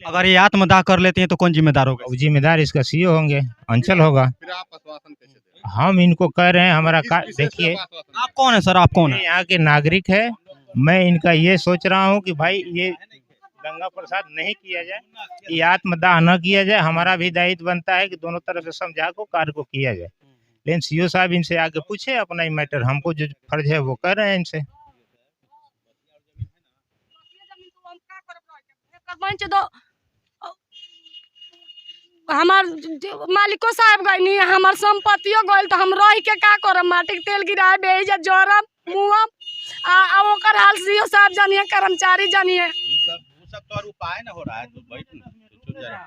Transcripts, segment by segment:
अगर ये आत्मदाह कर लेते हैं तो कौन जिम्मेदार होगा? अब जिम्मेदार इसका सीओ होंगे, अंचल होगा। फिर आप आश्वासन कैसे दें? हम इनको कह रहे हैं हमारा किस का विषय से देखिए, आप आश्वासन आप कौन है सर? आप कौन ये है? यहाँ के नागरिक है। मैं इनका ये सोच रहा हूँ कि भाई ये दंगा प्रसाद नहीं किया जाए, ये आत्मदाह न किया जाए। हमारा भी दायित्व बनता है कि दोनों तरफ से समझा को कार्य को किया जाए। लेकिन सीओ साहब इनसे आगे पूछे अपना ही मैटर, हमको जो फर्ज है वो कर रहे हैं इनसे। हमार मालिको साहब गई हमार संपत्तियों गई तो हम रह के का करब? माटी के तेल गिराए बेइज्जत जरब मुँह आ ओकर हाल सीओ साहब जानिए, कर्मचारी जानिए। वो सब तो और उपाय न हो रहा है, तो बैठ ना, तो चुप जाए।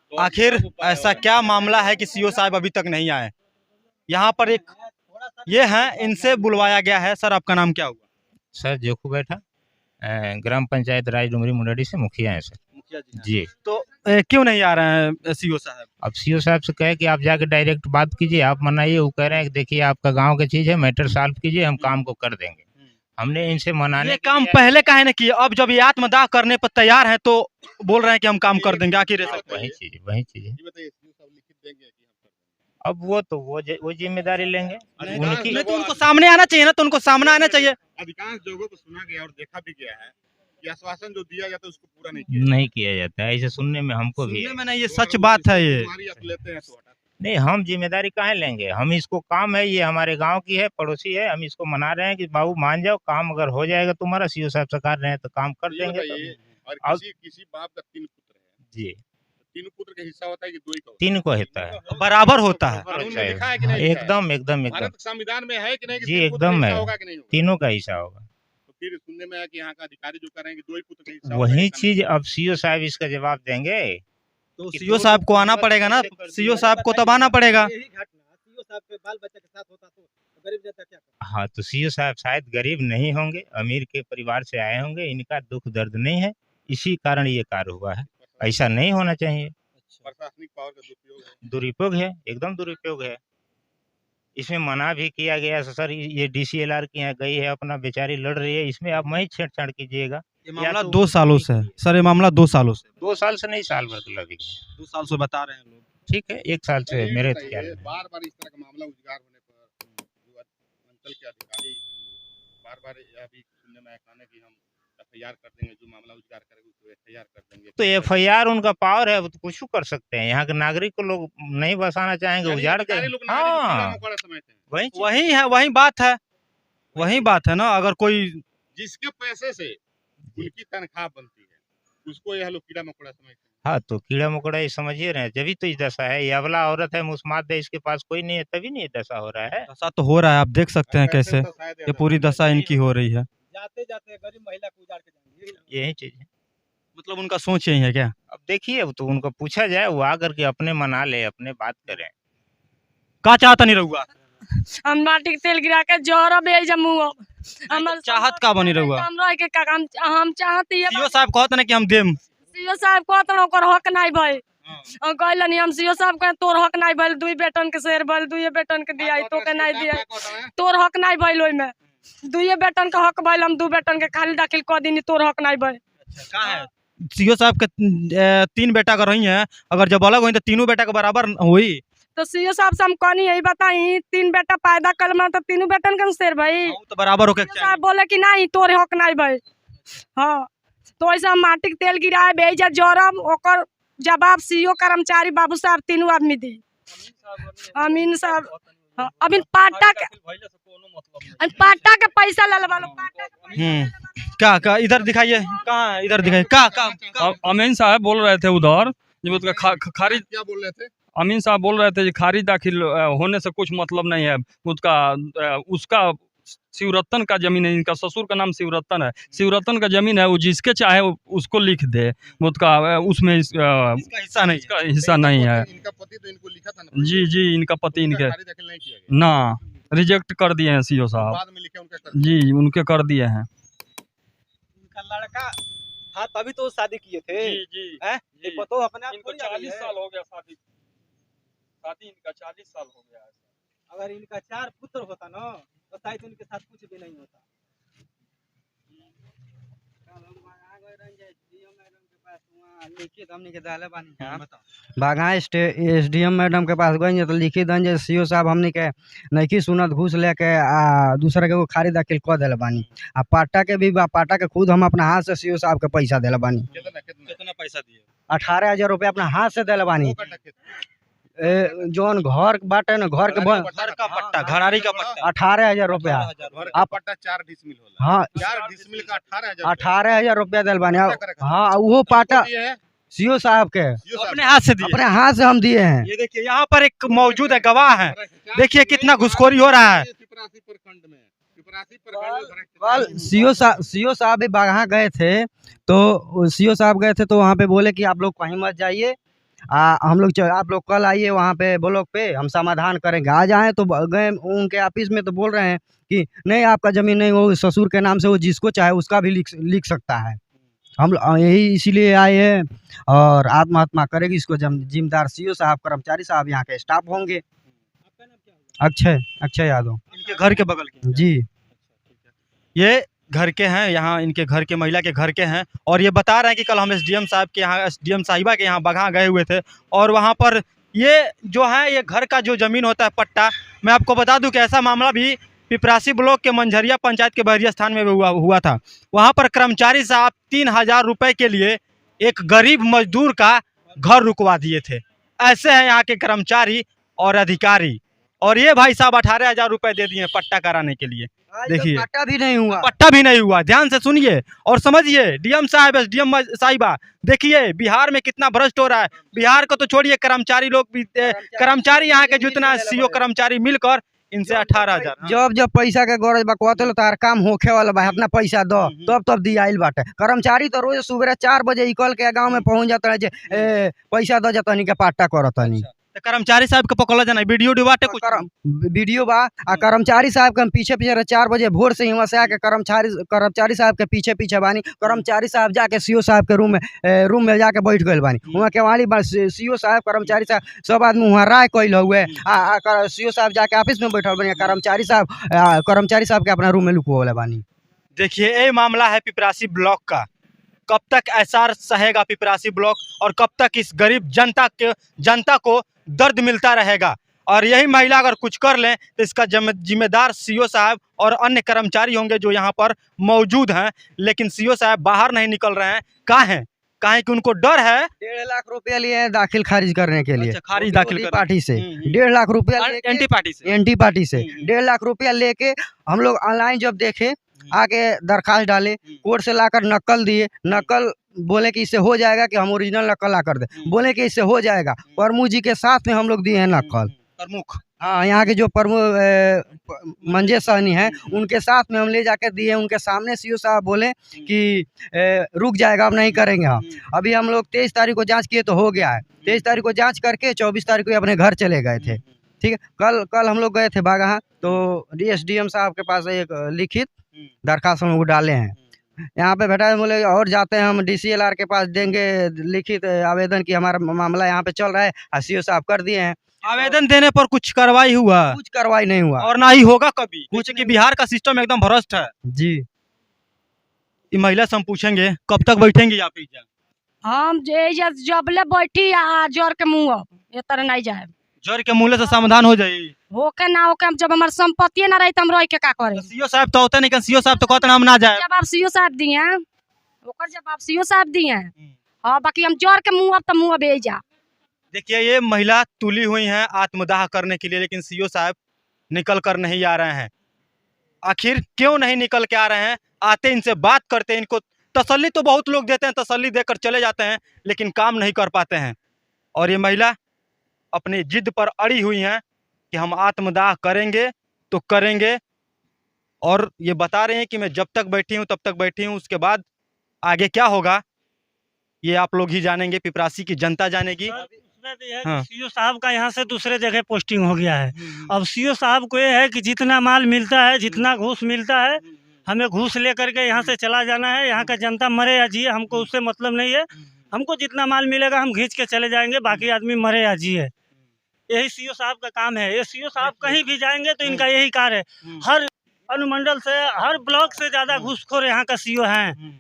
तो आखिर ऐसा क्या मामला है कि सीओ साहब अभी तक नहीं आए? यहाँ पर एक ये हैं, इनसे बुलवाया गया है। सर आपका नाम क्या हुआ? सर जोखू बैठा, ग्राम पंचायत राज डुमरी मुंडरी से मुखिया है सर। मुखिया जी। तो क्यों नहीं आ रहे हैं सीओ साहब? अब सीओ साहब से कहे कि आप जाके डायरेक्ट बात कीजिए, आप मनाइए। वो कह रहे हैं कि देखिए आपका गांव की चीज़ है, मैटर सॉल्व कीजिए, हम काम को कर देंगे। हमने इनसे मनाने ये के काम लिए- पहले काहे नहीं किए? अब जब ये आत्मदाह करने पर तैयार हैं तो बोल रहे हैं कि हम काम कर देंगे। आखिर ऐसा क्यों? वही चीज है। ये बताइए, सीओ साहब लिखित देंगे कि हम कर देंगे? अब वो तो वो जिम्मेदारी लेंगे उनकी। नहीं तो उनको सामने आना चाहिए ना, तो उनको सामने आना चाहिए। अधिकांश जगहों पर सुना गया और देखा भी गया है कि आश्वासन जो दिया जाता है उसको पूरा नहीं किया जाता है, ऐसे सुनने में हमको भी सुनने है। में नहीं, ये सच बात है ये। तुम्हारी आप लेते हैं तो हटा नहीं, हम जिम्मेदारी काहे लेंगे? हम इसको काम है, ये हमारे गांव की है, पड़ोसी है, हम इसको मना रहे हैं कि बाबू मान जाओ, काम अगर हो जाएगा तुम्हारा, सीओ साहब सरकार रहे हैं तो काम कर ये देंगे। बताइए, तो और अब- किसी बाप का 3 पुत्र है, जी, तीनों पुत्र का हिस्सा होता है कि 2 ही का होता तीन को होता है। बराबर होता है। कानून में अच्छा है। लिखा है कि नहीं लिखा है? एकदम एकदम एकदम भारत संविधान में है कि नहीं कि जी, 3 पुत्र का एकदम हिस्सा है। होगा कि नहीं होगा? तीनों का हिस्सा होगा। तो फिर सुनने में आया कि यहाँ का अधिकारी जो कर रहे हैं कि 2 ही पुत्र का हिस्सा होगा, वही ऐसा चीज अब सीओ साहब इसका जवाब देंगे। तो कि सीओ दो साहब को लोग आना परिवार पड़ेगा ना, कैसे कर सीओ दिया? साहब को तब आना पड़ेगा। यही घटना सीओ साहब के बाल बच्चे के साथ होता तो गरीब जनता क्या करता? हाँ, तो सीओ साहब शायद गरीब नहीं होंगे, अमीर के परिवार से आए होंगे, इनका दुख दर्द नहीं है, इसी कारण ये कार्य हुआ है। नहीं। ऐसा नहीं होना चाहिए। प्रशासनिक पावर का दुरुपयोग है। दुरुपयोग है, एकदम दुरुपयोग है। इसमें मना भी किया गया सर, ये डीसीएलआर की यहाँ गई है, अपना बेचारी लड़ रही है, इसमें आप वही छेड़छाड़ कीजिएगा। ये मामला तो 2 सालों से है सर, ये मामला 2 सालों से। 2 साल से नहीं, साल भर तो लगेगा। 2 साल से बता रहे हैं लोग। ठीक है, 1 साल से मेरे ख्याल में। बार-बार इस तरह का मामला उजागर होने पर जो अंचल के अधिकारी हैं लोग बार-बार यह भी सुनने में आया कि हम एफआईआर कर देंगे, जो मामला उजागर करेगा उसको एफआईआर कर देंगे। तो एफआईआर उनका पावर है, वो तो कुछ कर सकते हैं। यहाँ के नागरिक को लोग नहीं बसाना चाहेंगे, यानी उजाड़ अधिकारी के। लोग नागरिक को कीड़ा हाँ, मकोड़ा समझते हैं। वही चीज़। वही है, वही बात है, वही बात है ना। अगर कोई जिसके पैसे से उनकी तनख्वाह बनती है, उसको यह लोग कीड़ा मकोड़ा समझते हैं। हाँ, तो कीड़ा मकोड़ा ये समझिए रहे हैं, जब तो इस दशा है। ये अबला औरत है, मुस्मात है, इसके पास कोई नहीं है, तभी नहीं ये दशा हो रहा है। दशा तो हो रहा है, आप देख सकते हैं कैसे तो शायद ये पूरी दशा इनकी हो रही है। जाते जाते गरीब महिला को उजाड़ के जाएंगे। यही चीज है। मतलब उनका सोच यही है क्या? अब देखिए, अब तो उनको पूछा जाए, वो आकर के अपने मना ले, अपने बात करें। का चाहता नहीं रहुआ? हम माटी के तेल गिरा के जरब बेइज्जत मुँह तो चाहत का बनी रहुआ? हम रह के का हम चाहती है सीओ साहब कहते ना कि हम देम। सीओ साहब कहत न ओकर हक नहीं भई। कहलनी हम सीओ साहब कहे तोर हक नहीं भइल, 2 बेटन के शेर भइल, 2 बेटन के दिया तो के नहीं दिया, तोर हक नहीं भइल। ओइ में 2 बेटन के हक भइल, हम 2 बेटन के खाली दाखिल कर दीनी, तोर हक नहीं भइल। का है सीओ साहब के 3 बेटा अगर रही हैं, अगर जब अलग हुई तो तीनों बेटा के बराबर हुई। तो सीओ साहब से हम कहनी यही बताई, 3 बेटा पैदा कर में तो 3 बेटन के शेर भाई। तो बराबर होके सीओ साहब बोले कि नहीं तोर हक नहीं भाई। हाँ, तो ऐसे हम माटी के तेल गिराए बेइज्जत जरब, ओकर जवाब सीओ कर्मचारी बाबू साहब तीनों आदमी दी। अमीन साहब हाँ, अभी पाटा के पैसा ले लेवा लो, पाटा के पैसा का इधर दिखाइए, कहाँ इधर दिखाइए, का अमीन साहब बोल रहे थे उधर जब उसका खारिज, क्या बोल रहे थे? अमीन साहब बोल रहे थे कि खारिज दाखिल होने से कुछ मतलब नहीं है। उसका शिवरतन का जमीन है, इनका ससुर का नाम शिवरतन है, शिवरतन का जमीन है, वो जिसके चाहे उसको लिख दे। उसका उसमें इसका हिस्सा नहीं है। इसका हिस्सा नहीं है। इनका पति तो इनको लिखा था ना, जी जी, इनका पति इनके खारिज दाखिल नहीं किया गया, ना रिजेक्ट कर दिए हैं सीओ साहब। बाद में लिखे उनका कर जी, उनके कर दिए हैं। उनका लड़का हाँ तभी तो शादी किए थे। जी जी हैं? ये जी। पतो अपने आप इनको थोड़ी आ गई 40 है। साल हो गया शादी, शादी इनका 40 साल हो गया है। अगर इनका 4 पुत्र होता ना तो शायद इनके साथ कुछ भी नहीं होता। लिखित हमनी के दाले बानी बाघा एसडीएम मैडम के पास गई तो लिखी दन जे सीओ साहब हमनी के नइकी सुनत घूस लेके आ दूसरा के वो खारी दाखिल कर दिले बानी आ पाटा के भी पाटा के खुद हम अपना हाथ से सीओ साहब के पैसा दिले बानी। कितना पैसा दिए? 18,000 रुपया अपना हाथ से दिले बानी। दो कट्ठा खेत। जोन घर बाटे न घर के घर का पट्टा, घरारी का पट्टा 18,000 रुपया। घर का पट्टा 4 डिसमिल होला। हाँ 4 डिसमिल का 18,000। 18,000 रुपया दिल बानी। पट्टा करे। हाँ वो पाटा ये है सीओ साहब के सीओ साहब। अपने हाथ से दिए। अपने हाथ से हम दिए हैं। ये देखिए यहाँ पर एक मौजूद है, गवाह है। देखिए कितना घुसखोरी हो रहा है। पिपरासी प्रखंड में भ्रष्टाचार। कल सीओ साहब भी बाघा गए थे तो सीओ साहब गए थे तो वहाँ पे बोले कि आप लोग कहीं मत जाइए, हम लोग आप लोग कल आइए वहाँ पे ब्लॉक पे, हम समाधान करेंगे। आज आए तो गए उनके ऑफिस में तो बोल रहे हैं कि नहीं आपका ज़मीन नहीं, वो ससुर के नाम से वो जिसको चाहे उसका भी लिख सकता है। हम यही इसीलिए आए हैं और आत्महत्या करेगी इसको जिम्मेदार सीओ साहब, कर्मचारी साहब, यहाँ के स्टाफ होंगे। अक्षय यादव इनके घर के बगल के जी। ये घर के हैं, यहाँ इनके घर के महिला के घर के हैं और ये बता रहे हैं कि कल हम एसडीएम साहब के यहाँ, एसडीएम साहिबा के यहाँ बगहा गए हुए थे और वहाँ पर ये जो है ये घर का जो ज़मीन होता है पट्टा, मैं आपको बता दूं कि ऐसा मामला भी पिपरासी ब्लॉक के मंझरिया पंचायत के बहरिया स्थान में हुआ था। वहाँ पर कर्मचारी साहब 3,000 रुपये के लिए एक गरीब मजदूर का घर रुकवा दिए थे। ऐसे हैं यहाँ के कर्मचारी और अधिकारी, और ये भाई साहब 18,000 रुपये दे दिए पट्टा कराने के लिए। देखिए पट्टा भी नहीं हुआ, पट्टा भी नहीं हुआ। ध्यान से सुनिए और समझिए। डीएम साहब, एसडीएम साहिबा, देखिए बिहार में कितना भ्रष्ट हो रहा है। बिहार को तो छोड़िए, कर्मचारी लोग भी, कर्मचारी यहाँ के जितना सीओ कर्मचारी मिलकर इनसे 18,000। जब पैसा के गरज बकवाते तार काम होखे वाला बा, अपना पैसा दो तब दियाइल बाटे। कर्मचारी तो रोज सुबह 4 बजे निकल के गाँव में पहुँच जाता है, पैसा दो जाता के पाटा करतनी। कर्मचारी साहब के पकड़ा जाना वीडियो डिबाटे कुछ वीडियो बा आ कर्मचारी साहब के हम पीछे 4 बजे भोर से यहाँ से आके कर्मचारी साहब के पीछे बानी। कर्मचारी साहब जाके सीओ साहब के रूम में जाके बैठ गए बानी। वहाँ के वाली सीओ साहब, कर्मचारी साहब सब आदमी वहाँ राय कैल हुए। सीओ साहब जाके ऑफिस में बैठल बनी, कर्मचारी साहब के अपना रूम में लुकवा बानी। देखिए ये मामला है पिपरासी ब्लॉक का। कब तक ऐसा सहेगा पिपरासी ब्लॉक और कब तक इस गरीब जनता को दर्द मिलता रहेगा। और यही महिला अगर कुछ कर लें तो इसका जिम्मेदार सीओ साहब और अन्य कर्मचारी होंगे जो यहाँ पर मौजूद हैं। लेकिन सीओ साहब बाहर नहीं निकल रहे हैं। कहाँ हैं कि उनको डर है। 1.5 लाख रुपया लिए हैं दाखिल खारिज करने के लिए। अच्छा, खारिज दाखिल पार्टी से 1.5 लाख रुपया, एंटी पार्टी से 1.5 लाख रुपया लेके हम लोग ऑनलाइन जब देखे, आके दरखास्त डाले, कोर्ट से लाकर नकल दिए। नकल बोले कि इससे हो जाएगा, कि हम ओरिजिनल नकल ला कर दे, बोले कि इससे हो जाएगा। प्रमुख जी के साथ में हम लोग दिए हैं नकल। प्रमुख, हाँ, यहाँ के जो प्रमुख मंजे सहनी है उनके साथ में हम ले जाके दिए। उनके सामने सीओ साहब बोले कि रुक जाएगा, अब नहीं करेंगे हम। अभी हम लोग 23 तारीख को जांच किए तो हो गया है। 23 तारीख को जांच करके 24 तारीख को अपने घर चले गए थे। ठीक है, कल हम लोग गए थे बागहा, तो एसडीएम साहब के पास एक लिखित दरखास्त हम लोग डाले हैं। यहाँ पे बैठा है, बोले और जाते हैं हम DCLR के पास, देंगे लिखित आवेदन कि हमारा मामला यहाँ पे चल रहा है। सीओ साहब कर दिए हैं। आवेदन देने पर कुछ कार्रवाई हुआ? कुछ कार्रवाई नहीं हुआ और ना ही होगा कभी, क्योंकि बिहार का सिस्टम एकदम भ्रष्ट है जी। ये महिला से हम पूछेंगे कब तक बैठेंगे आप? हम जबले बैठी जोर के मुँह ये तरह नहीं जाए, जड़ के मूल्य से समाधान हो जाए। होके ना होके जब हमारे संपत्ति ना रही तो हम रह के का करे। सीओ साहब तो होते नहीं, सीओ साहब तो कहते हम ना जाए। जवाब सीओ साहब दिए हैं, ओकर जवाब सीओ साहब दिए हैं। हाँ, बाकी हम जोर के मुँह तो मुँह भेजा। देखिए ये महिला तुली हुई हैं आत्मदाह करने के लिए, लेकिन सीओ साहब निकल कर नहीं आ रहे हैं। आखिर क्यों नहीं निकल के आ रहे हैं? आते इनसे बात करते हैं, इनको तसल्ली तो बहुत लोग देते हैं, तसल्ली देकर चले जाते हैं, लेकिन काम नहीं कर पाते हैं। और ये महिला अपनी जिद पर अड़ी हुई हैं कि हम आत्मदाह करेंगे तो करेंगे। और ये बता रहे हैं कि मैं जब तक बैठी हूँ तब तक बैठी हूँ, उसके बाद आगे क्या होगा ये आप लोग ही जानेंगे, पिपरासी की जनता जानेगी। हाँ। सीओ साहब का यहाँ से दूसरे जगह पोस्टिंग हो गया है। अब सीओ साहब को ये है कि जितना माल मिलता है, जितना घूस मिलता है, हमें घूस लेकर के यहाँ से चला जाना है। यहाँ का जनता मरे या जिए हमको उससे मतलब नहीं है। हमको जितना माल मिलेगा हम खींच के चले जाएंगे, बाकी आदमी मरे या जिए। यही सीओ साहब का काम है। ये सीओ साहब कहीं भी जाएंगे तो इनका यही कार्य है। हर अनुमंडल से, हर ब्लॉक से ज़्यादा घूसखोर यहाँ का सीओ हैं।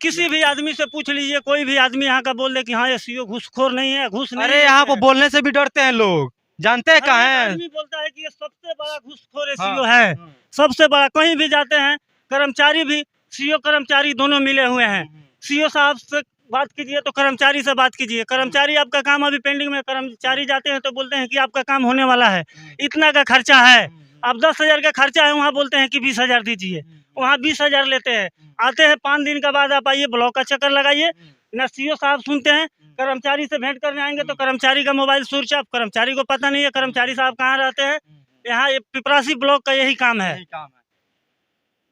किसी भी आदमी से पूछ लीजिए, कोई भी आदमी यहाँ का बोल दे कि हाँ ये सीओ घूसखोर नहीं है, घूस नहीं अरे यहाँ पर लेते हैं। बोलने से भी डरते हैं लोग, जानते हैं हर कहाँ एक है। आदमी बोलता है कि ये सबसे बड़ा घूसखोर हाँ, सीओ है, सबसे बड़ा। कहीं भी जाते हैं, कर्मचारी भी, सीओ कर्मचारी दोनों मिले हुए हैं। सीओ साहब से बात कीजिए तो कर्मचारी से बात कीजिए, कर्मचारी आपका काम अभी पेंडिंग में, कर्मचारी जाते हैं तो बोलते हैं कि आपका काम होने वाला है, इतना का खर्चा है। अब 10,000 का खर्चा है, वहाँ बोलते हैं कि 20,000 दीजिए, वहाँ 20,000 लेते हैं। आते हैं 5 दिन के बाद आप आइए, ब्लॉक का चक्कर लगाइए, न सीओ साहब सुनते हैं। कर्मचारी से भेंट करने आएंगे तो कर्मचारी का मोबाइल स्विच ऑफ, कर्मचारी को पता नहीं है कर्मचारी साहब कहाँ रहते हैं। यहाँ ये पिपरासी ब्लॉक का यही काम है।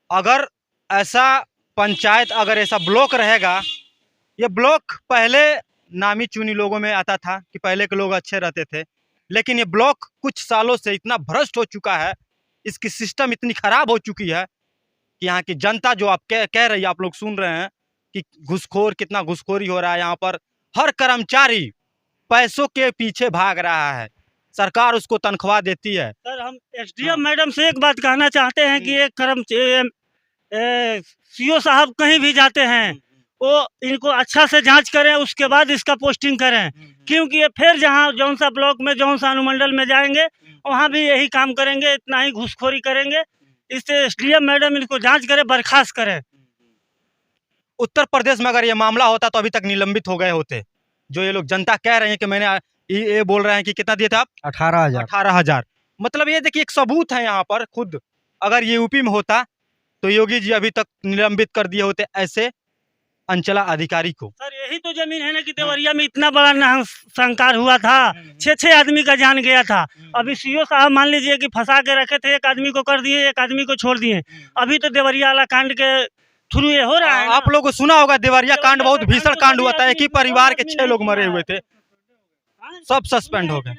अगर ऐसा पंचायत, अगर ऐसा ब्लॉक रहेगा, ये ब्लॉक पहले नामी चुनी लोगों में आता था कि पहले के लोग अच्छे रहते थे, लेकिन ये ब्लॉक कुछ सालों से इतना भ्रष्ट हो चुका है, इसकी सिस्टम इतनी खराब हो चुकी है कि यहाँ की जनता जो आप कह रही है, आप लोग सुन रहे हैं कि घुसखोर, कितना घुसखोरी हो रहा है यहाँ पर। हर कर्मचारी पैसों के पीछे भाग रहा है, सरकार उसको तनख्वाह देती है। सर हम एसडीएम मैडम से एक बात कहना चाहते हैं कि एक सीओ साहब कहीं भी जाते हैं, वो इनको अच्छा से जांच करें, उसके बाद इसका पोस्टिंग करें, क्योंकि ये फिर जहाँ जौन सा ब्लॉक में, जौन सा अनुमंडल में जाएंगे, वहाँ भी यही काम करेंगे, इतना ही घूसखोरी करेंगे। इससे एसडीएम मैडम इनको जांच करें, बर्खास्त करें। उत्तर प्रदेश में अगर ये मामला होता तो अभी तक निलंबित हो गए होते। जो ये लोग जनता कह रहे हैं कि मैंने, ये बोल रहे हैं कि कितना दिए थे आप? 18,000। 18,000। मतलब ये देखिए, एक सबूत है यहाँ पर खुद। अगर ये यूपी में होता तो योगी जी अभी तक निलंबित कर दिए होते ऐसे अंचला अधिकारी को। सर यही तो जमीन है ना कि देवरिया में इतना बड़ा नरसंहार हुआ था, 6 आदमी का जान गया था। अभी सीओ साहब मान लीजिए कि फंसा के रखे थे, एक आदमी को कर दिए, एक आदमी को छोड़ दिए। अभी तो देवरिया वाला कांड के थ्रू ये हो रहा है। आप लोगों को सुना होगा, देवरिया कांड बहुत भीषण कांड हुआ था, एक ही परिवार के 6 लोग मरे हुए थे, सब सस्पेंड हो गए।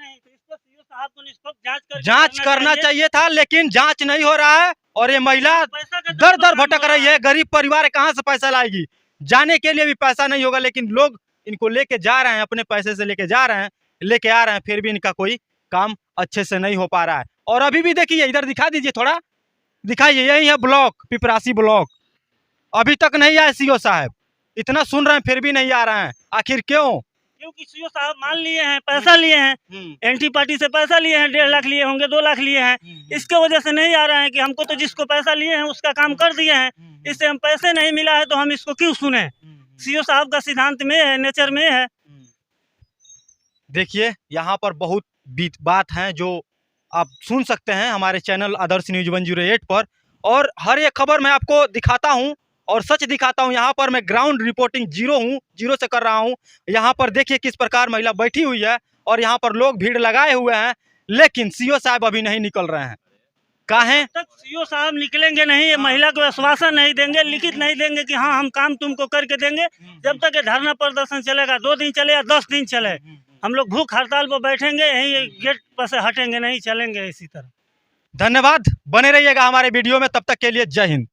जांच करना चाहिए था, लेकिन जांच नहीं हो रहा है। और ये महिला दर दर भटक रही है, गरीब परिवार कहाँ से पैसा लाएगी? जाने के लिए भी पैसा नहीं होगा, लेकिन लोग इनको लेके जा रहे हैं, अपने पैसे से लेके जा रहे हैं, लेके आ रहे हैं, फिर भी इनका कोई काम अच्छे से नहीं हो पा रहा है। और अभी भी देखिए, इधर दिखा दीजिए, थोड़ा दिखाइए, यही है ब्लॉक, पिपरासी ब्लॉक। अभी तक नहीं आए सीओ साहब, इतना सुन रहे हैं फिर भी नहीं आ रहे हैं। आखिर क्यों? क्योंकि सीओ साहब मान लिए हैं, पैसा लिए हैं, एंटी पार्टी से पैसा लिए हैं, 1.5 लाख लिए होंगे, 2 लाख लिए हैं, इसके वजह से नहीं आ रहे हैं। कि हमको तो जिसको पैसा लिए हैं उसका काम कर दिए हैं, इससे हम पैसे नहीं मिला है तो हम इसको क्यों सुने? सीओ साहब का सिद्धांत में है, नेचर में है। देखिए, यहाँ पर बहुत बात है जो आप सुन सकते हैं हमारे चैनल आदर्श न्यूज 108 पर। और हर एक खबर मैं आपको दिखाता हूँ और सच दिखाता हूँ। यहाँ पर मैं ग्राउंड रिपोर्टिंग जीरो से कर रहा हूँ। यहाँ पर देखिए किस प्रकार महिला बैठी हुई है और यहाँ पर लोग भीड़ लगाए हुए हैं, लेकिन सीओ साहब अभी नहीं निकल रहे हैं। काहे? तक सीओ साहब निकलेंगे नहीं, ये महिला को आश्वासन नहीं देंगे, लिखित नहीं देंगे कि हाँ हम काम तुमको करके देंगे। जब तक ये धरना प्रदर्शन चलेगा, 2 दिन चले या 10 दिन चले, हम लोग भूख हड़ताल पर बैठेंगे, यहीं गेट पर से हटेंगे नहीं, चलेंगे इसी तरह। धन्यवाद, बने रहिएगा हमारे वीडियो में। तब तक के लिए जय हिंद।